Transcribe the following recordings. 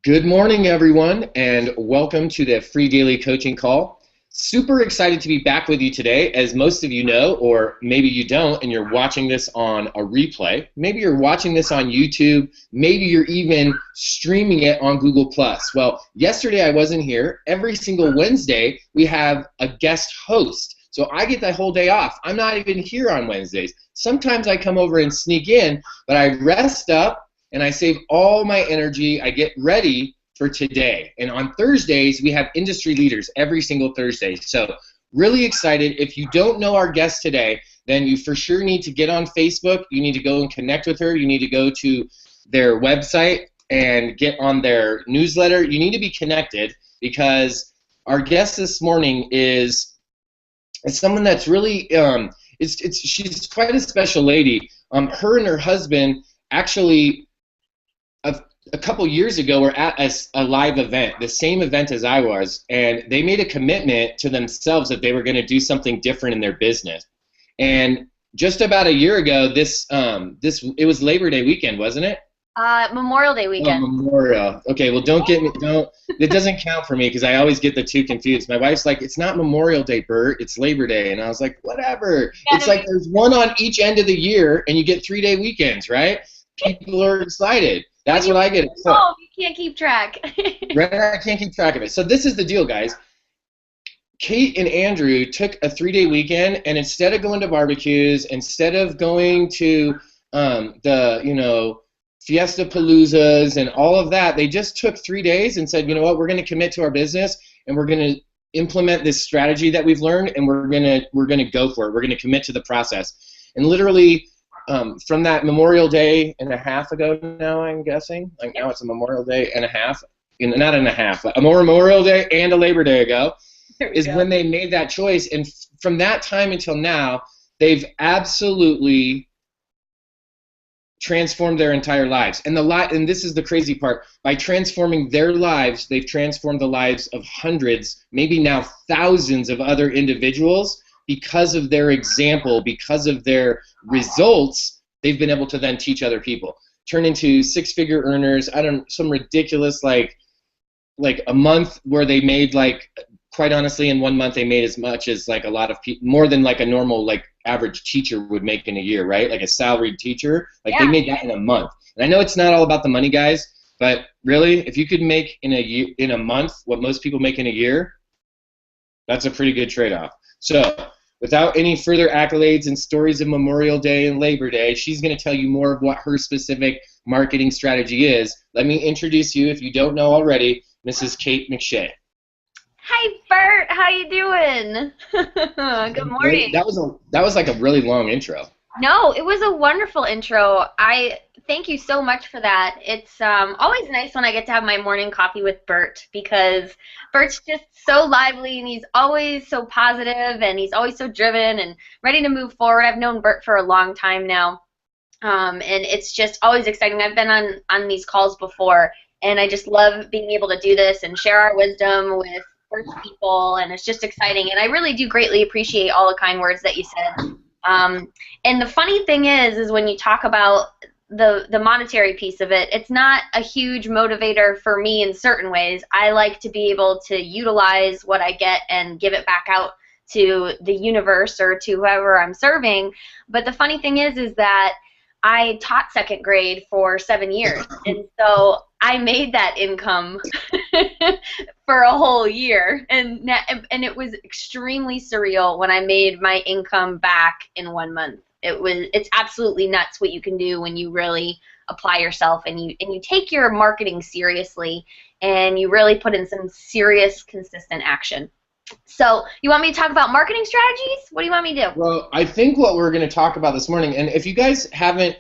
Good morning, everyone, and welcome to the free daily coaching call. Super excited to be back with you today. As most of you know, or maybe you don't, and you're watching this on a replay. Maybe you're watching this on YouTube. Maybe you're even streaming it on Google+. Well, yesterday I wasn't here. Every single Wednesday, we have a guest host. So I get that whole day off. I'm not even here on Wednesdays. Sometimes I come over and sneak in, but I rest up, and I save all my energy. I get ready for today. And on Thursdays, we have industry leaders every single Thursday. So really excited. If you don't know our guest today, then you for sure need to get on Facebook. You need to go and connect with her. You need to go to their website and get on their newsletter. You need to be connected because our guest this morning is someone that's really, she's quite a special lady. Her and her husband actually a couple years ago were at a live event, the same event as I was, and they made a commitment to themselves that they were going to do something different in their business. And just about a year ago, it was Labor Day weekend, wasn't it? Memorial Day weekend. Oh, Memorial. Okay, well, it doesn't count for me because I always get the two confused. My wife's like, it's not Memorial Day, Bert, it's Labor Day. And I was like, whatever. It's like there's one on each end of the year, and you get 3-day weekends, right? People are excited. That's what I get. So, you can't keep track. Right, I can't keep track of it. So this is the deal, guys. Kate and Andrew took a 3-day weekend, and instead of going to barbecues, instead of going to the Fiesta Paloozas and all of that, they just took 3 days and said, you know what, we're going to commit to our business, and we're going to implement this strategy that we've learned, and we're going to go for it. We're going to commit to the process. And literally, from that Memorial Day and a half ago now, I'm guessing. Like now it's a Memorial Day and a half. Not and a half. A Memorial Day and a Labor Day ago is when they made that choice. And from that time until now, they've absolutely transformed their entire lives. And this is the crazy part. By transforming their lives, they've transformed the lives of hundreds, maybe now thousands of other individuals. Because of their example, because of their results, they've been able to then teach other people. Turn into 6-figure earners. Some ridiculous like a month where they made quite honestly in 1 month they made as much as like a lot of people, more than like a normal like average teacher would make in a year, right? Like a salaried teacher, They made that in a month. And I know it's not all about the money, guys, but really, if you could make in a month what most people make in a year, that's a pretty good trade-off. So, without any further accolades and stories of Memorial Day and Labor Day, she's going to tell you more of what her specific marketing strategy is. Let me introduce you, if you don't know already, Mrs. Kate McShea. Hi, Bert. How you doing? Good morning. That was like a really long intro. No, it was a wonderful intro. I thank you so much for that. It's always nice when I get to have my morning coffee with Bert because Bert's just so lively and he's always so positive and he's always so driven and ready to move forward. I've known Bert for a long time now, and it's just always exciting. I've been on these calls before, and I just love being able to do this and share our wisdom with Bert's people, and it's just exciting. And I really do greatly appreciate all the kind words that you said. And the funny thing is when you talk about the monetary piece of it, it's not a huge motivator for me in certain ways. I like to be able to utilize what I get and give it back out to the universe or to whoever I'm serving. But the funny thing is that I taught second grade for 7 years, and so I made that income for a whole year, and it was extremely surreal when I made my income back in 1 month. It's absolutely nuts what you can do when you really apply yourself and you take your marketing seriously and you really put in some serious, consistent action. So you want me to talk about marketing strategies? What do you want me to do? Well, I think what we're going to talk about this morning, and if you guys haven't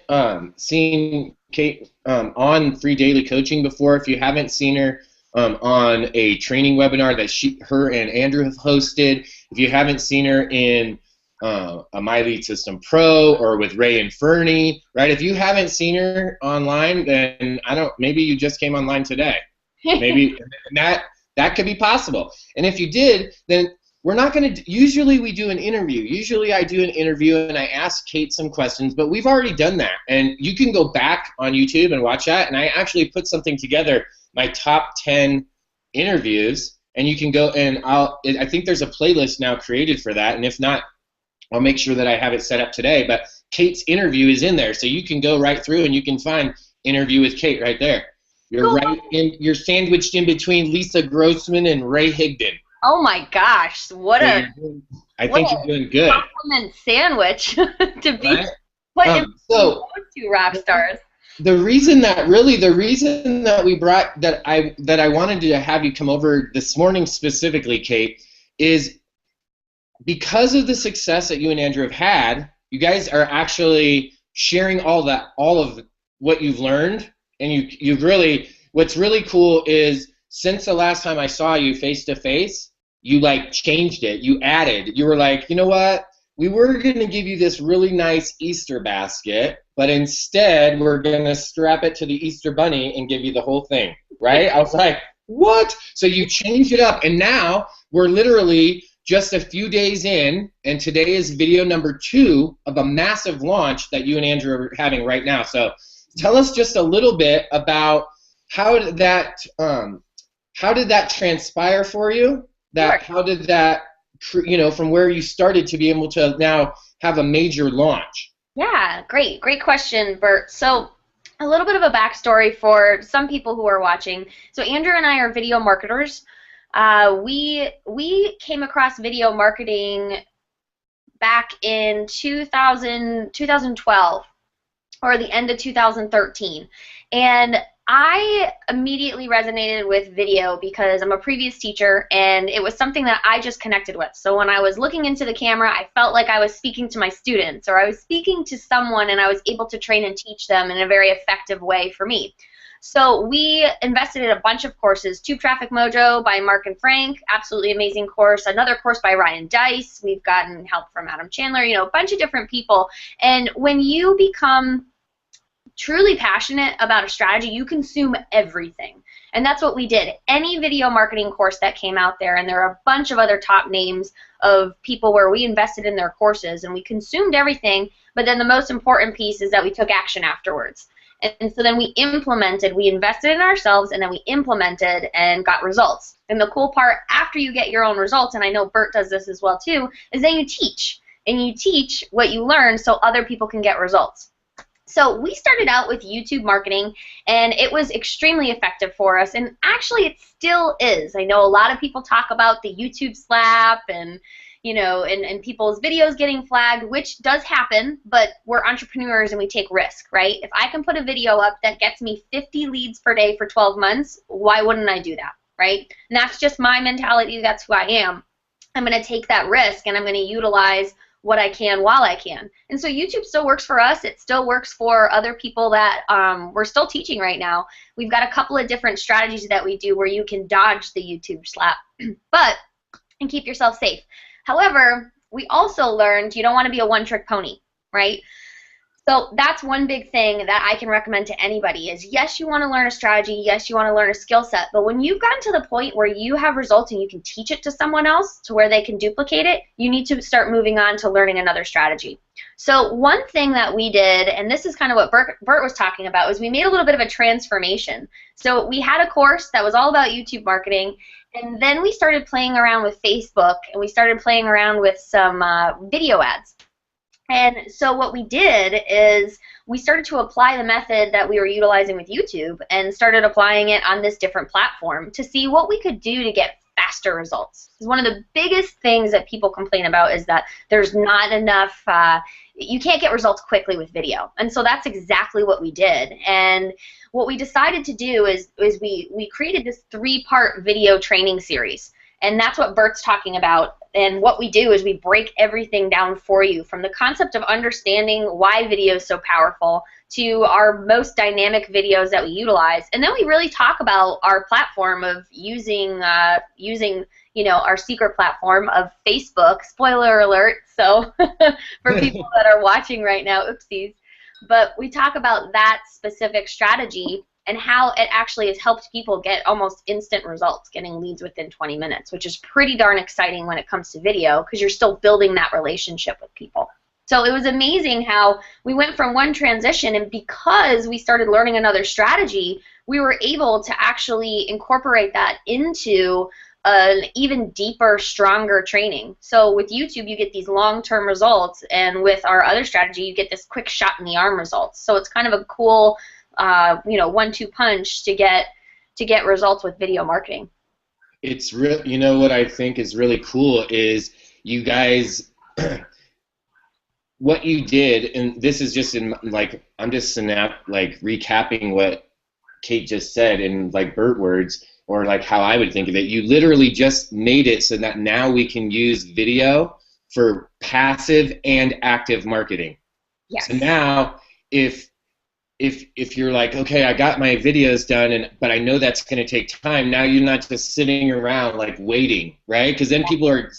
seen Kate on Free Daily Coaching before, if you haven't seen her on a training webinar that her and Andrew have hosted, if you haven't seen her in a My Lead System Pro or with Ray and Fernie, right? If you haven't seen her online, then maybe you just came online today. Maybe that could be possible. And if you did, then we're not going to, usually we do an interview. Usually I do an interview and I ask Kate some questions, but we've already done that. And you can go back on YouTube and watch that, and I actually put something together my top 10 interviews, and you can go and I think there's a playlist now created for that, and if not, I'll make sure that I have it set up today. But Kate's interview is in there, so you can go right through and you can find interview with Kate right there. You're sandwiched in between Lisa Grossman and Ray Higdon. Oh my gosh, I think you're doing good. Compliment sandwich to be put in those two rock stars. The reason that we brought that I wanted to have you come over this morning specifically, Kate, is because of the success that you and Andrew have had. You guys are actually sharing all of what you've learned, and you've really. What's really cool is since the last time I saw you face to face, you like changed it. You added. You were like, you know what? We were going to give you this really nice Easter basket, but instead we're going to strap it to the Easter bunny and give you the whole thing, right? I was like, what? So you changed it up, and now we're literally just a few days in, and today is video number 2 of a massive launch that you and Andrew are having right now. So tell us just a little bit about how did that transpire for you? Sure. How did that, from where you started to be able to now have a major launch? Yeah, great question, Bert. So a little bit of a backstory for some people who are watching. So Andrew and I are video marketers. We came across video marketing back in 2012 or the end of 2013, and I immediately resonated with video because I'm a previous teacher, and it was something that I just connected with. So when I was looking into the camera, I felt like I was speaking to my students, or I was speaking to someone, and I was able to train and teach them in a very effective way for me. So we invested in a bunch of courses. Tube Traffic Mojo by Mark and Frank, absolutely amazing course. Another course by Ryan Dice. We've gotten help from Adam Chandler, a bunch of different people. And when you become truly passionate about a strategy, you consume everything. And that's what we did. Any video marketing course that came out there, and there are a bunch of other top names of people where we invested in their courses, and we consumed everything, but then the most important piece is that we took action afterwards. And so then we invested in ourselves, and then we implemented and got results. And the cool part, after you get your own results, and I know Bert does this as well too, is then you teach. And you teach what you learn so other people can get results. So we started out with YouTube marketing, and it was extremely effective for us, and actually it still is. I know a lot of people talk about the YouTube slap and and people's videos getting flagged, which does happen, but we're entrepreneurs and we take risk, right? If I can put a video up that gets me 50 leads per day for 12 months, why wouldn't I do that, right? And that's just my mentality. That's who I am. I'm going to take that risk, and I'm going to utilize what I can while I can. And so YouTube still works for us. It still works for other people that we're still teaching right now. We've got a couple of different strategies that we do where you can dodge the YouTube slap, and keep yourself safe. However, we also learned you don't want to be a one-trick pony, right? So that's one big thing that I can recommend to anybody is, yes, you want to learn a strategy, yes, you want to learn a skill set, but when you've gotten to the point where you have results and you can teach it to someone else to where they can duplicate it, you need to start moving on to learning another strategy. So one thing that we did, and this is kind of what Bert was talking about, was we made a little bit of a transformation. So we had a course that was all about YouTube marketing, and then we started playing around with Facebook, and we started playing around with some video ads. And so what we did is we started to apply the method that we were utilizing with YouTube and started applying it on this different platform to see what we could do to get faster results. Because one of the biggest things that people complain about is that there's not enough, you can't get results quickly with video. And so that's exactly what we did. And what we decided to do is we created this 3-part video training series. And that's what Bert's talking about. And what we do is we break everything down for you, from the concept of understanding why video is so powerful to our most dynamic videos that we utilize. And then we really talk about our platform of using our secret platform of Facebook. Spoiler alert, so for people that are watching right now, oopsies. But we talk about that specific strategy and how it actually has helped people get almost instant results, getting leads within 20 minutes, which is pretty darn exciting when it comes to video because you're still building that relationship with people. So it was amazing how we went from one transition, and because we started learning another strategy, we were able to actually incorporate that into an even deeper, stronger training. So with YouTube, you get these long-term results, and with our other strategy, you get this quick shot in the arm results. So it's kind of a cool, you know, 1-2 punch to get results with video marketing. It's real. You know what I think is really cool is you guys. What you did, and this is just in like I'm just recapping what Kate just said in like Bert words, or like how I would think of it. You literally just made it so that now we can use video for passive and active marketing. Yes. So now if you're like, okay, I got my videos done, but I know that's going to take time. Now you're not just sitting around like waiting, right? Because then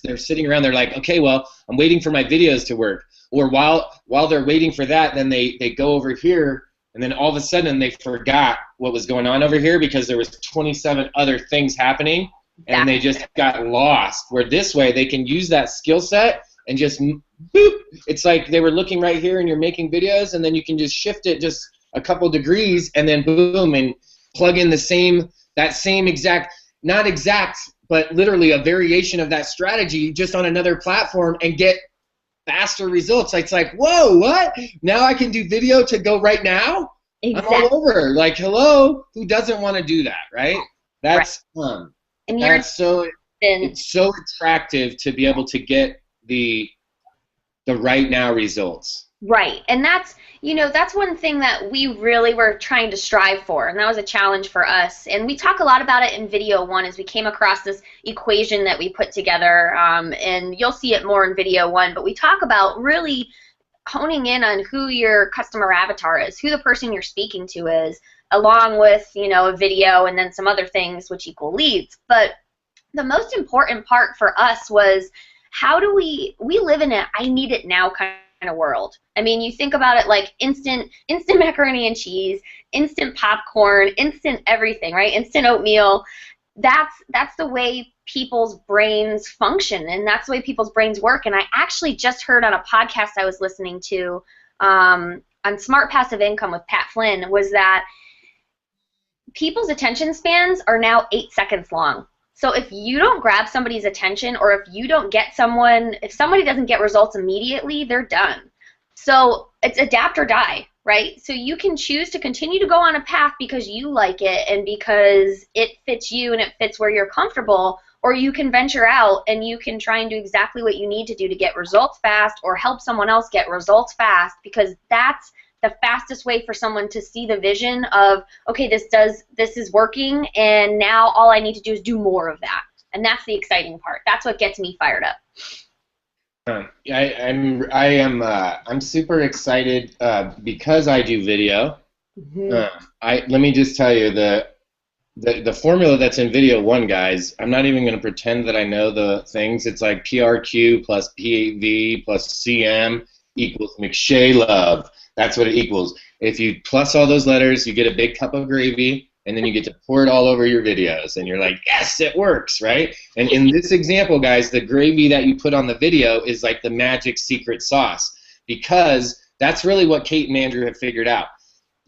they're sitting around. They're like, okay, well, I'm waiting for my videos to work. Or while they're waiting for that, then they go over here, and then all of a sudden they forgot what was going on over here because there was 27 other things happening, and they just got lost. Where this way they can use that skill set and just boop. It's like they were looking right here, and you're making videos, and then you can just shift it just a couple degrees, and then boom, and plug in that same exact, not exact, but literally a variation of that strategy just on another platform and get faster results. It's like, whoa, what? Now I can do video to go right now? Exactly. I'm all over. Like, hello, who doesn't want to do that, right? That's fun. And it's so attractive to be able to get the right now results. Right, and that's one thing that we really were trying to strive for, and that was a challenge for us. And we talk a lot about it in video one as we came across this equation that we put together, and you'll see it more in video one, but we talk about really honing in on who your customer avatar is, who the person you're speaking to is, along with, a video and then some other things which equal leads. But the most important part for us was how do we live in a I need it now kind of world. I mean, you think about it like instant macaroni and cheese, instant popcorn, instant everything, right? Instant oatmeal. That's the way people's brains function, and that's the way people's brains work. And I actually just heard on a podcast I was listening to on Smart Passive Income with Pat Flynn was that people's attention spans are now 8 seconds long. So if you don't grab somebody's attention, or if somebody doesn't get results immediately, they're done. So it's adapt or die, right? So you can choose to continue to go on a path because you like it and because it fits you and it fits where you're comfortable, or you can venture out and you can try and do exactly what you need to do to get results fast or help someone else get results fast, because that's the fastest way for someone to see the vision of, okay, this is working, and now all I need to do is do more of that. And that's the exciting part. That's what gets me fired up. I'm super excited because I do video. Mm-hmm. Let me just tell you the formula that's in video one, guys. I'm not even going to pretend that I know the things. It's like PRQ plus PAV plus CM equals McShea love. That's what it equals. If you plus all those letters, you get a big cup of gravy, and then you get to pour it all over your videos, and you're like, yes, it works, right? And in this example, guys, the gravy that you put on the video is like the magic secret sauce, because that's really what Kate and Andrew have figured out.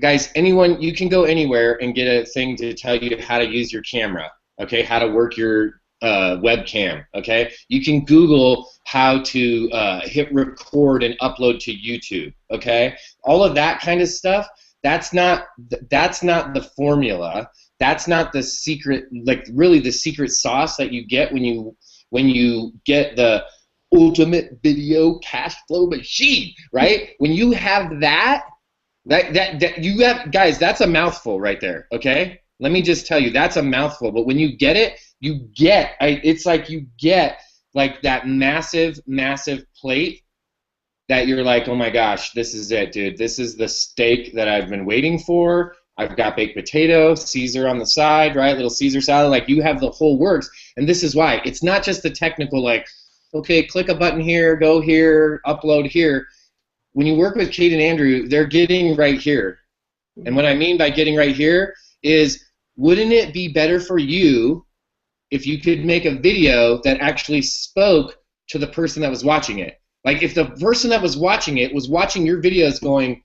Guys, you can go anywhere and get a thing to tell you how to use your camera, okay, how to work your webcam, okay? You can Google how to hit record and upload to YouTube, okay? All of that kind of stuff, that's not the formula. That's not the secret, like really the secret sauce that you get when you get the ultimate video cash flow machine, right? When you have that you have, guys, that's a mouthful right there, okay? Let me just tell you, that's a mouthful, but when you get it, it's like you get like that massive plate that you're like, oh my gosh, this is it, dude. This is the steak that I've been waiting for. I've got baked potato, Caesar on the side, right? Little Caesar salad. Like, you have the whole works, and this is why. It's not just the technical, like, okay, click a button here, go here, upload here. When you work with Kate and Andrew, they're getting right here. And what I mean by getting right here is, wouldn't it be better for you if you could make a video that actually spoke to the person that was watching it? Like, if the person that was watching it was watching your videos going,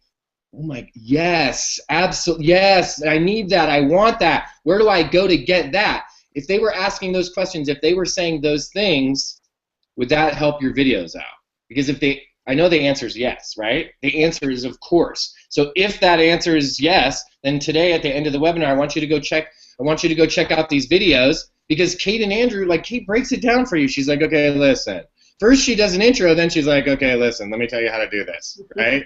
Oh my, yes, absolutely, yes, I need that, I want that. Where do I go to get that? If they were asking those questions, if they were saying those things, would that help your videos out? Because if they, I know the answer is yes, right? The answer is of course. So if that answer is yes, then today at the end of the webinar, I want you to go check out these videos, because Kate and Andrew, like, Kate breaks it down for you. She's like, okay, listen. First she does an intro, then she's like, okay, listen, let me tell you how to do this, right?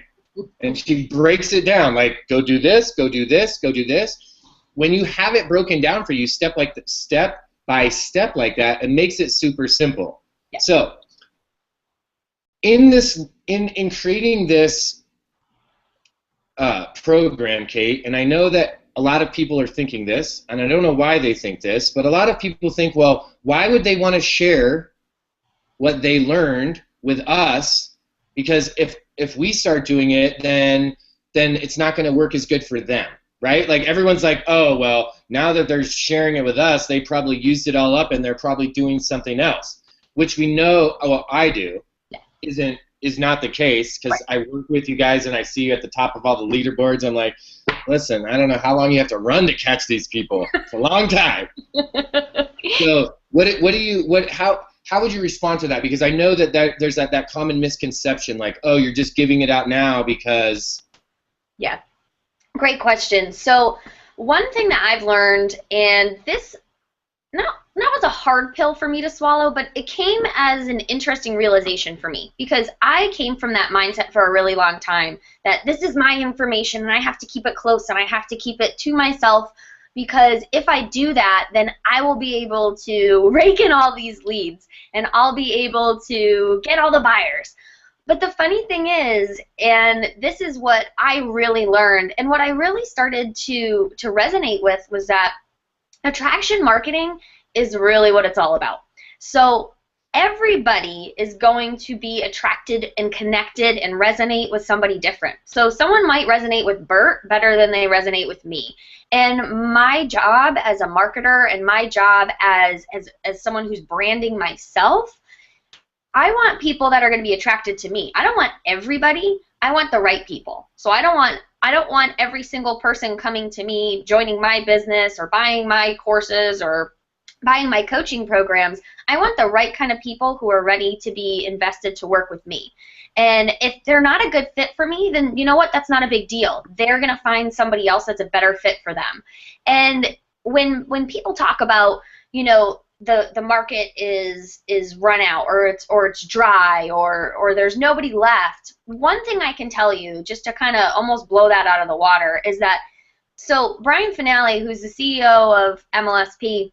And she breaks it down, like, go do this, go do this, go do this. When you have it broken down for you, step by step like that, it makes it super simple. Yeah. So in creating this program, Kate, and I know that a lot of people are thinking this, and I don't know why they think this, but a lot of people think, well, why would they want to share what they learned with us? Because if we start doing it, then it's not going to work as good for them, right? Like, everyone's like, oh, well, now that they're sharing it with us, they probably used it all up and they're probably doing something else, which we know, well, I do, is not the case, because I work with you guys and I see you at the top of all the leaderboards. I'm like, listen, I don't know how long you have to run to catch these people. It's a long time. So how would you respond to that? Because I know that there's that common misconception, like, oh, you're just giving it out now because. Yeah, great question. So one thing that I've learned, and this not was a hard pill for me to swallow, but it came as an interesting realization for me, because I came from that mindset for a really long time, that this is my information and I have to keep it close and I have to keep it to myself, because if I do that, then I will be able to rake in all these leads and I'll be able to get all the buyers. But the funny thing is, and this is what I really learned, and what I really started to resonate with, was that attraction marketing is really what it's all about. So everybody is going to be attracted and connected and resonate with somebody different. So someone might resonate with Bert better than they resonate with me. And my job as a marketer, and my job as someone who's branding myself, I want people that are going to be attracted to me. I don't want everybody. I want the right people. So I don't want every single person coming to me, joining my business or buying my courses or buying my coaching programs. I want the right kind of people who are ready to be invested to work with me. And if they're not a good fit for me, then you know what? That's not a big deal. They're going to find somebody else that's a better fit for them. And when people talk about, you know, the market is run out, or it's dry, or there's nobody left, one thing I can tell you, just to kind of almost blow that out of the water, is that, so Brian Finale, who's the CEO of MLSP,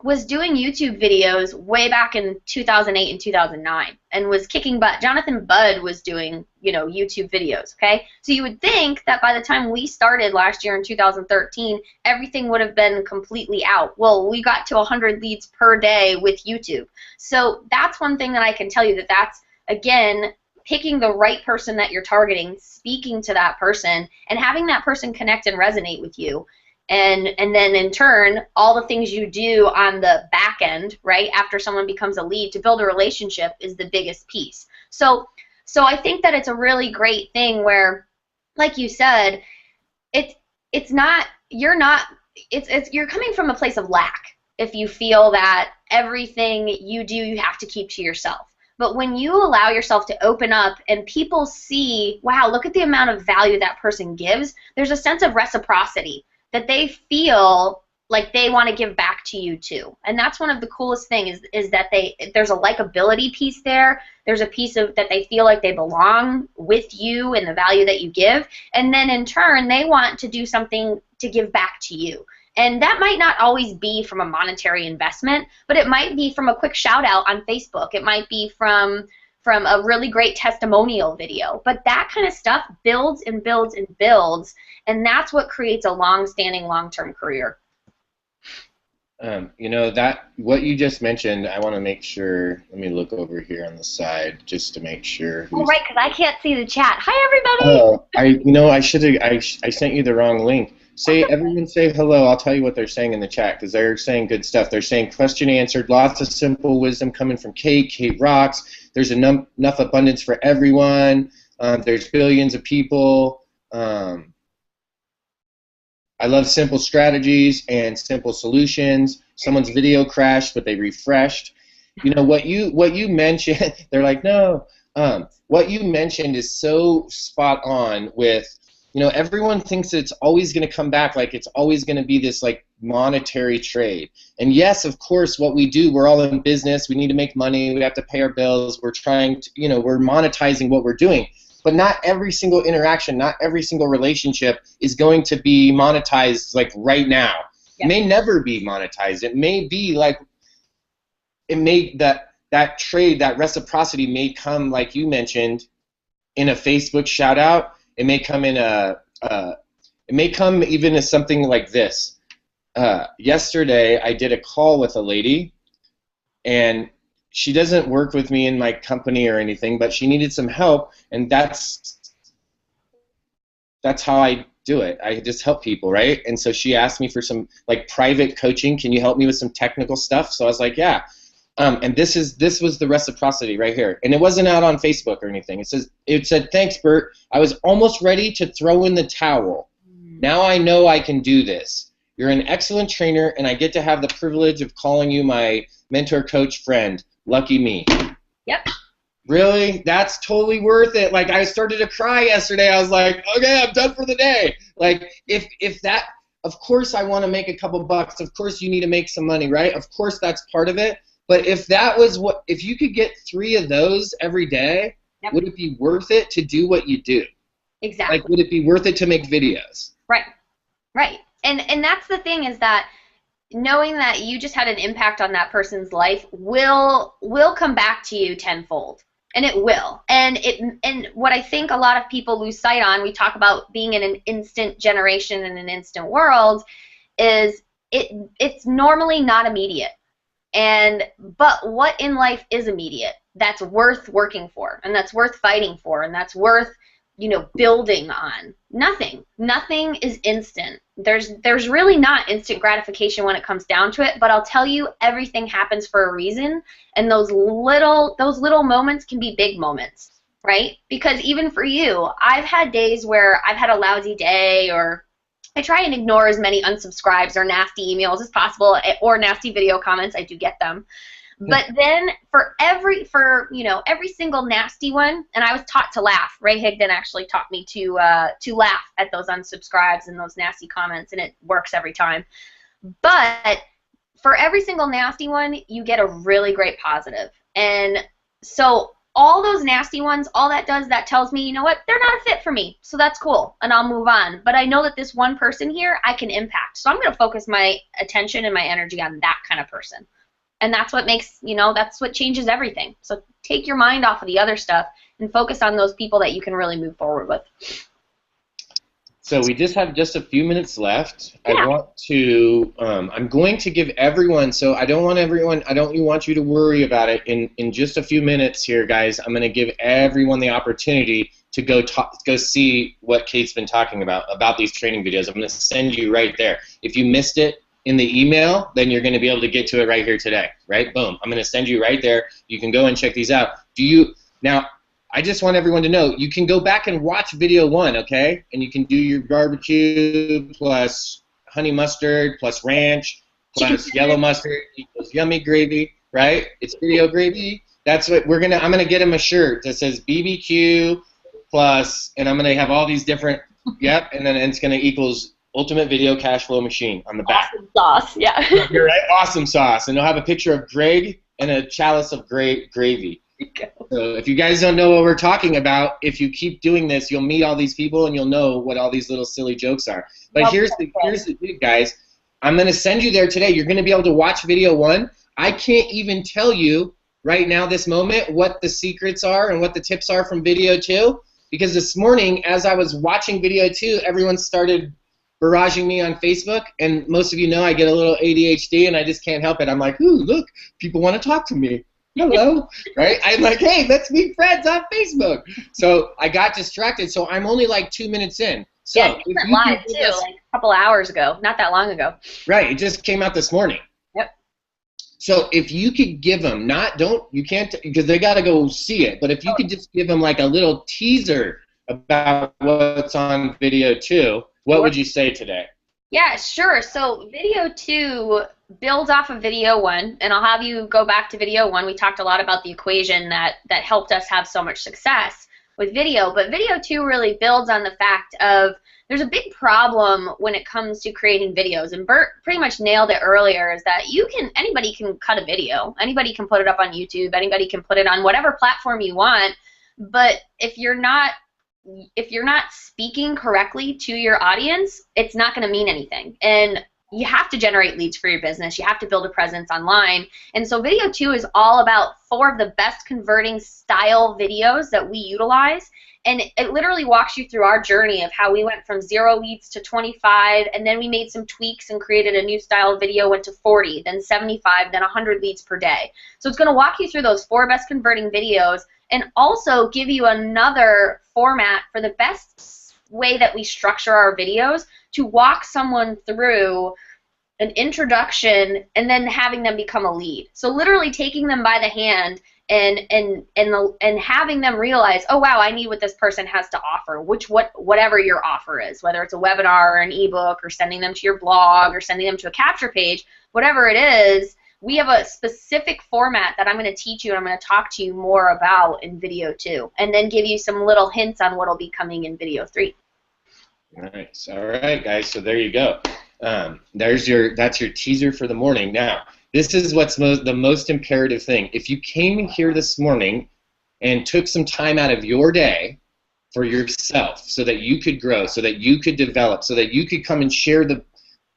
was doing YouTube videos way back in 2008 and 2009 and was kicking butt. Jonathan Budd was doing, you know, YouTube videos, okay? So you would think that by the time we started last year in 2013, everything would have been completely out. Well, we got to 100 leads per day with YouTube. So that's one thing that I can tell you, that's, again, picking the right person that you're targeting, speaking to that person, and having that person connect and resonate with you. And then in turn, all the things you do on the back end, right, after someone becomes a lead to build a relationship is the biggest piece. So I think that it's a really great thing where, like you said, you're coming from a place of lack if you feel that everything you do you have to keep to yourself. But when you allow yourself to open up and people see, wow, look at the amount of value that person gives, there's a sense of reciprocity, that they feel like they want to give back to you too. And that's one of the coolest things, is that there's a likability piece there. There's a piece of that they feel like they belong with you and the value that you give. And then in turn, they want to do something to give back to you. And that might not always be from a monetary investment, but it might be from a quick shout out on Facebook. It might be from a really great testimonial video. But that kind of stuff builds and builds and builds, and that's what creates a long-standing, long-term career. You know, that what you just mentioned, I want to make sure, let me look over here on the side just to make sure. Oh, right, because I can't see the chat. Hi, everybody. Oh, I sent you the wrong link. Everyone say hello. I'll tell you what they're saying in the chat, because they're saying good stuff. They're saying question answered, lots of simple wisdom coming from Kate. Kate rocks. There's enough abundance for everyone. There's billions of people. Um, I love simple strategies and simple solutions. Someone's video crashed, but they refreshed. You know what you mentioned. They're like, no. What you mentioned is so spot on. With everyone thinks it's always going to come back, like it's always going to be this like monetary trade. And yes, of course, what we do, we're all in business. We need to make money. We have to pay our bills. We're trying to, we're monetizing what we're doing. But not every single interaction, not every single relationship is going to be monetized like right now. It may never be monetized. It may be like that trade, that reciprocity may come, like you mentioned, in a Facebook shout out. It may come in it may come even as something like this. Yesterday I did a call with a lady, and she doesn't work with me in my company or anything, but she needed some help, and that's how I do it. I just help people, right? And so she asked me for some like private coaching. Can you help me with some technical stuff? So I was like, yeah. And this was the reciprocity right here, and it wasn't out on Facebook or anything. It said, thanks, Bert. I was almost ready to throw in the towel. Now I know I can do this. You're an excellent trainer, and I get to have the privilege of calling you my mentor, coach, friend. Lucky me. Yep. Really? That's totally worth it. Like, I started to cry yesterday. I was like, okay, I'm done for the day. Like, if that, of course I want to make a couple bucks. Of course you need to make some money, right? Of course that's part of it. But if you could get 3 of those every day, would it be worth it to do what you do? Exactly. Like, would it be worth it to make videos? Right. Right. And that's the thing, is that knowing that you just had an impact on that person's life will come back to you tenfold. And it will. And what I think a lot of people lose sight on, we talk about being in an instant generation and an instant world, is it's normally not immediate. But what in life is immediate that's worth working for, and that's worth fighting for, and that's worth building on? Nothing is instant. There's really not instant gratification when it comes down to it, but I'll tell you, everything happens for a reason, and those little moments can be big moments, right? Because even for you, I've had days where I've had a lousy day, or I try and ignore as many unsubscribes or nasty emails as possible, or nasty video comments. I do get them. But then for every single nasty one, and I was taught to laugh. Ray Higdon actually taught me to laugh at those unsubscribes and those nasty comments, and it works every time. But for every single nasty one, you get a really great positive. And so all those nasty ones, all that does, that tells me, you know what, they're not a fit for me, so that's cool, and I'll move on. But I know that this one person here, I can impact. So I'm going to focus my attention and my energy on that kind of person. And that's what makes, that's what changes everything. So take your mind off of the other stuff and focus on those people that you can really move forward with. So we just have a few minutes left. Yeah. I'm going to give everyone, so I don't want you to worry about it. In just a few minutes here, guys, I'm going to give everyone the opportunity to go see what Kate's been talking about these training videos. I'm going to send you right there. If you missed it in the email, then you're going to be able to get to it right here today, right? Boom. I'm going to send you right there. You can go and check these out. Now, I just want everyone to know, you can go back and watch video 1, okay? And you can do your barbecue plus honey mustard plus ranch plus yellow mustard equals yummy gravy, right? It's video gravy. That's what I'm going to get him a shirt that says BBQ plus, and I'm going to have all these different, yep, and then it's going to equals Ultimate Video Cash Flow Machine on the back. Awesome sauce, yeah. You're right, awesome sauce. And they'll have a picture of Greg and a chalice of gravy. So if you guys don't know what we're talking about, if you keep doing this, you'll meet all these people and you'll know what all these little silly jokes are. But here's the thing, guys. I'm going to send you there today. You're going to be able to watch video 1. I can't even tell you right now, this moment, what the secrets are and what the tips are from video 2, because this morning, as I was watching video 2, everyone started barraging me on Facebook, and most of you know I get a little ADHD and I just can't help it. I'm like, ooh, look, people want to talk to me. Hello, right? I'm like, hey, let's be friends on Facebook. So I got distracted, so I'm only like 2 minutes in. So yeah, it went live too, like a couple of hours ago, not that long ago. Right, it just came out this morning. Yep. So if you could give them, you can't, because they got to go see it, but if you could just give them like a little teaser about what's on video 2, what Sure. would you say today? Yeah, sure. So video 2 builds off of video 1, and I'll have you go back to video 1. We talked a lot about the equation that helped us have so much success with video, but video 2 really builds on the fact of there's a big problem when it comes to creating videos, and Bert pretty much nailed it earlier, is that anybody can cut a video, anybody can put it up on YouTube, anybody can put it on whatever platform you want, but if you're not speaking correctly to your audience, it's not going to mean anything. And you have to generate leads for your business. You have to build a presence online. And so video 2 is all about 4 of the best converting style videos that we utilize. And it literally walks you through our journey of how we went from 0 leads to 25, and then we made some tweaks and created a new style video, went to 40, then 75, then 100 leads per day. So it's going to walk you through those 4 best converting videos and also give you another format for the best way that we structure our videos to walk someone through an introduction and then having them become a lead. So literally taking them by the hand and having them realize, oh wow, I need what this person has to offer, whatever your offer is, whether it's a webinar or an ebook or sending them to your blog or sending them to a capture page, whatever it is. We have a specific format that I'm going to teach you and I'm going to talk to you more about in video 2, and then give you some little hints on what will be coming in video 3. Nice. All right, guys. So there you go. That's your teaser for the morning. Now, this is what's the most imperative thing. If you came here this morning and took some time out of your day for yourself so that you could grow, so that you could develop, so that you could come and share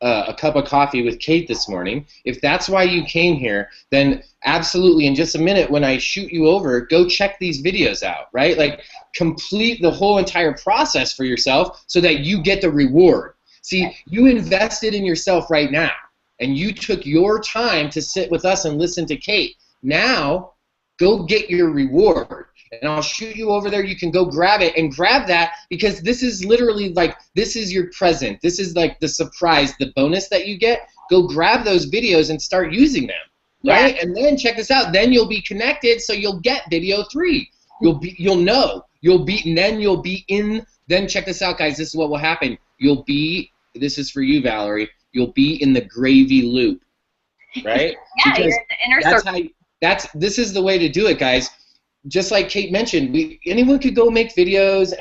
a cup of coffee with Kate this morning, if that's why you came here, then absolutely in just a minute when I shoot you over, go check these videos out, right? Like complete the whole entire process for yourself so that you get the reward. See, you invested in yourself right now, and you took your time to sit with us and listen to Kate. Now, go get your reward. And I'll shoot you over there. You can go grab it and grab that, because this is literally like, this is your present. This is like the surprise, the bonus that you get. Go grab those videos and start using them, right? And then check this out. Then you'll be connected, so you'll get video 3. You'll know. And then you'll be in. Then check this out, guys. This is what will happen. This is for you, Valerie. You'll be in the gravy loop, right? Yeah, because you're in the inner circle. This is the way to do it, guys. Just like Kate mentioned, anyone could go make videos.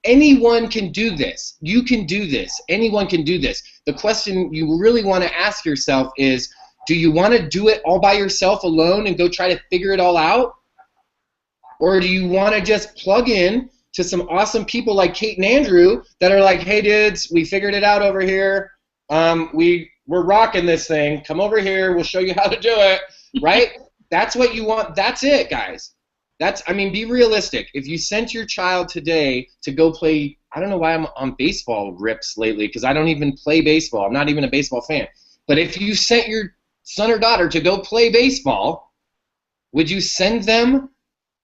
Anyone can do this. You can do this. Anyone can do this. The question you really want to ask yourself is, do you want to do it all by yourself alone and go try to figure it all out? Or do you want to just plug in to some awesome people like Kate and Andrew that are like, hey, dudes, we figured it out over here. We're rocking this thing. Come over here. We'll show you how to do it, right? That's what you want. That's it, guys. Be realistic. If you sent your child today to go play, I don't know why I'm on baseball rips lately, because I don't even play baseball. I'm not even a baseball fan. But if you sent your son or daughter to go play baseball, would you send them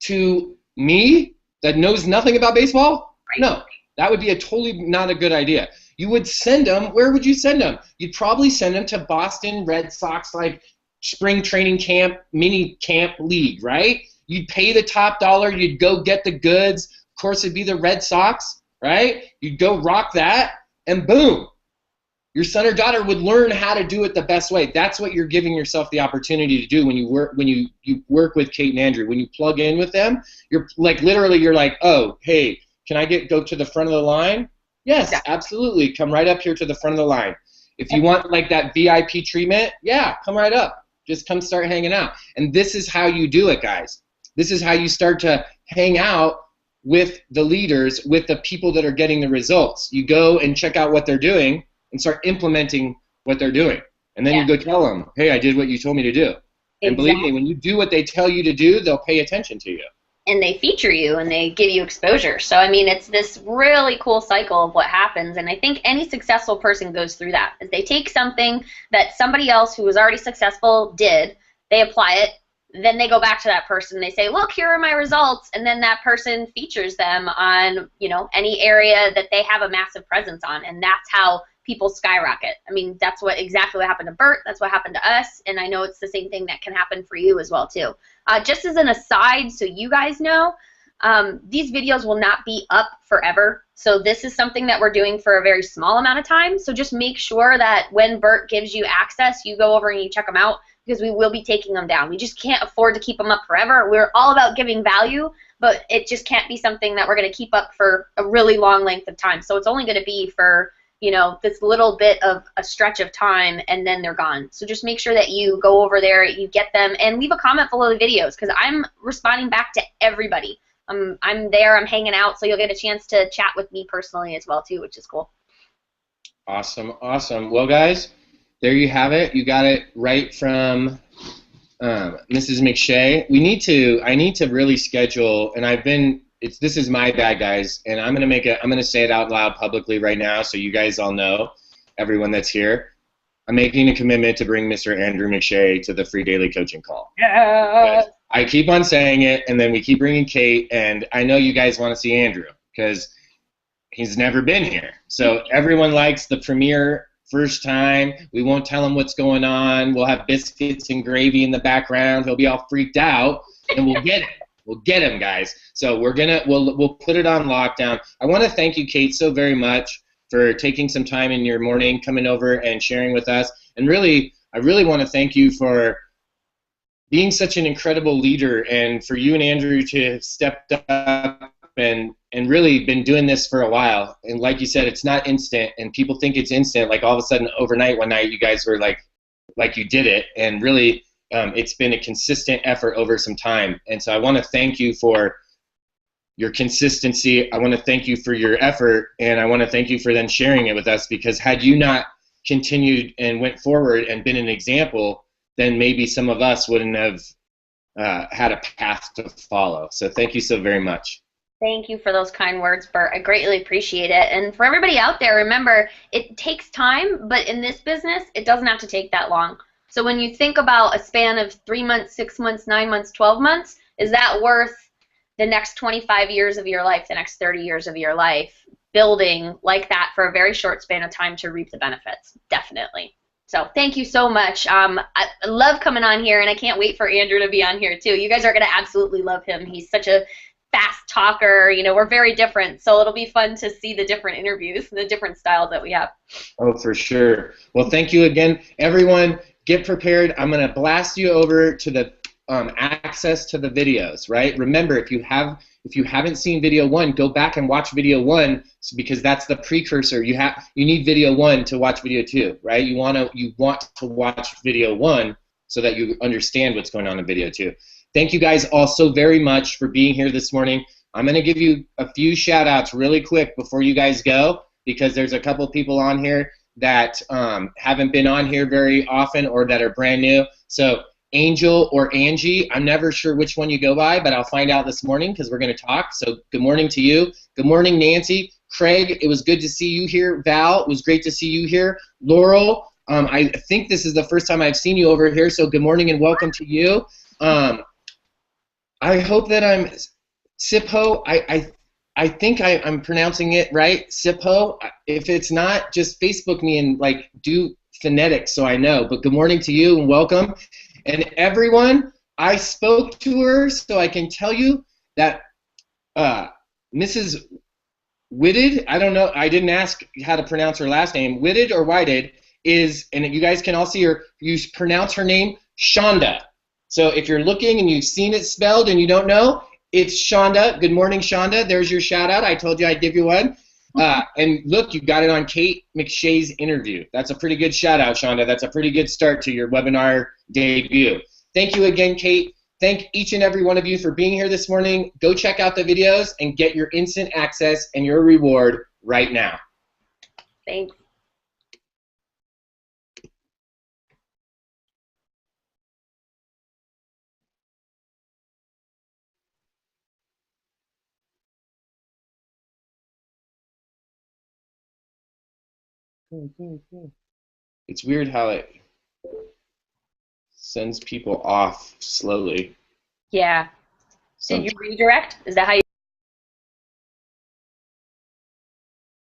to me that knows nothing about baseball? Right. No. That would be totally not a good idea. You would send them, where would you send them? You'd probably send them to Boston Red Sox, like spring training camp, mini camp league, right? You'd pay the top dollar. You'd go get the goods. Of course, it'd be the Red Sox, right? You'd go rock that, and boom. Your son or daughter would learn how to do it the best way. That's what you're giving yourself the opportunity to do when you work with Kate and Andrew. When you plug in with them, you're like you're like, oh, hey, can I go to the front of the line? Yes, absolutely. Come right up here to the front of the line. If you want like that VIP treatment, yeah, come right up. Just come start hanging out. And this is how you do it, guys. This is how you start to hang out with the leaders, with the people that are getting the results. You go and check out what they're doing and start implementing what they're doing. And then you go tell them, hey, I did what you told me to do. Exactly. And believe me, when you do what they tell you to do, they'll pay attention to you. And they feature you and they give you exposure. So, I mean, it's this really cool cycle of what happens. And I think any successful person goes through that. Is they take something that somebody else who was already successful did, they apply it, then they go back to that person and they say, look, here are my results. And then that person features them on, any area that they have a massive presence on. And that's how people skyrocket. I mean, that's exactly what happened to Bert. That's what happened to us. And I know it's the same thing that can happen for you as well, too. Just as an aside, so you guys know, these videos will not be up forever. So this is something that we're doing for a very small amount of time. So just make sure that when Bert gives you access, you go over and you check them out, because we will be taking them down. We just can't afford to keep them up forever. We're all about giving value, but it just can't be something that we're going to keep up for a really long length of time. So it's only going to be for, you know, this little bit of a stretch of time, and then they're gone. So just make sure that you go over there, you get them, and leave a comment below the videos, because I'm responding back to everybody. I'm there, I'm hanging out, so you'll get a chance to chat with me personally as well too, which is cool. Awesome, awesome. Well, guys, there you have it. You got it right from Mrs. McShea. I need to really schedule, and this is my bad, guys, and I'm gonna say it out loud publicly right now, so you guys all know, everyone that's here. I'm making a commitment to bring Mr. Andrew McShea to the free daily coaching call. Yes. I keep on saying it, and then we keep bringing Kate, and I know you guys want to see Andrew because he's never been here. So everyone likes the premiere first time. We won't tell him what's going on. We'll have biscuits and gravy in the background. He'll be all freaked out, and we'll get him. We'll get him, guys. So we'll put it on lockdown. I want to thank you, Kate, so very much for taking some time in your morning, coming over and sharing with us. And really, I really want to thank you for being such an incredible leader, and for you and Andrew to have stepped up and really been doing this for a while. And like you said, it's not instant, and people think it's instant, like all of a sudden overnight one night you guys were like you did it, and really it's been a consistent effort over some time. And so I want to thank you for your consistency. I want to thank you for your effort, and I want to thank you for then sharing it with us, because had you not continued and went forward and been an example, then maybe some of us wouldn't have had a path to follow. So thank you so very much. Thank you for those kind words, Bert. I greatly appreciate it. And for everybody out there, remember, it takes time, but in this business, it doesn't have to take that long. So when you think about a span of 3 months, 6 months, 9 months, 12 months, is that worth the next 25 years of your life, the next 30 years of your life, building like that for a very short span of time to reap the benefits? Definitely. So thank you so much. I love coming on here, and I can't wait for Andrew to be on here too. You guys are going to absolutely love him. He's such a fast talker. You know, we're very different, so it'll be fun to see the different interviews and the different styles that we have. Oh, for sure. Well, thank you again. Everyone, get prepared. I'm going to blast you over to the access to the videos, right? Remember, if you haven't seen video 1, go back and watch video 1, because that's the precursor. You need video 1 to watch video 2, right? You want to watch video 1 so that you understand what's going on in video 2. Thank you guys all so very much for being here this morning. I'm going to give you a few shout outs really quick before you guys go, because there's a couple people on here that haven't been on here very often or that are brand new. So Angel or Angie, I'm never sure which one you go by, but I'll find out this morning because we're going to talk. So good morning to you. Good morning, Nancy. Craig, it was good to see you here. Val, it was great to see you here. Laurel, I think this is the first time I've seen you over here, so good morning and welcome to you. I hope that I'm Sipho. I think I'm pronouncing it right, Sipho. If it's not, just Facebook me and do phonetics so I know. But good morning to you and welcome. And everyone, I spoke to her, so I can tell you that Mrs. Whitted, I don't know, I didn't ask how to pronounce her last name, Whitted or Whited, is, and you guys can all see her, you pronounce her name Shonda. So if you're looking and you've seen it spelled and you don't know, it's Shonda. Good morning, Shonda. There's your shout out. I told you I'd give you one. And look, you got it on Kate McShea's interview. That's a pretty good shout out, Shonda. That's a pretty good start to your webinar debut. Thank you again, Kate. Thank each and every one of you for being here this morning. Go check out the videos and get your instant access and your reward right now. Thanks. It's weird how it sends people off slowly. Yeah. Did you redirect? Is that how you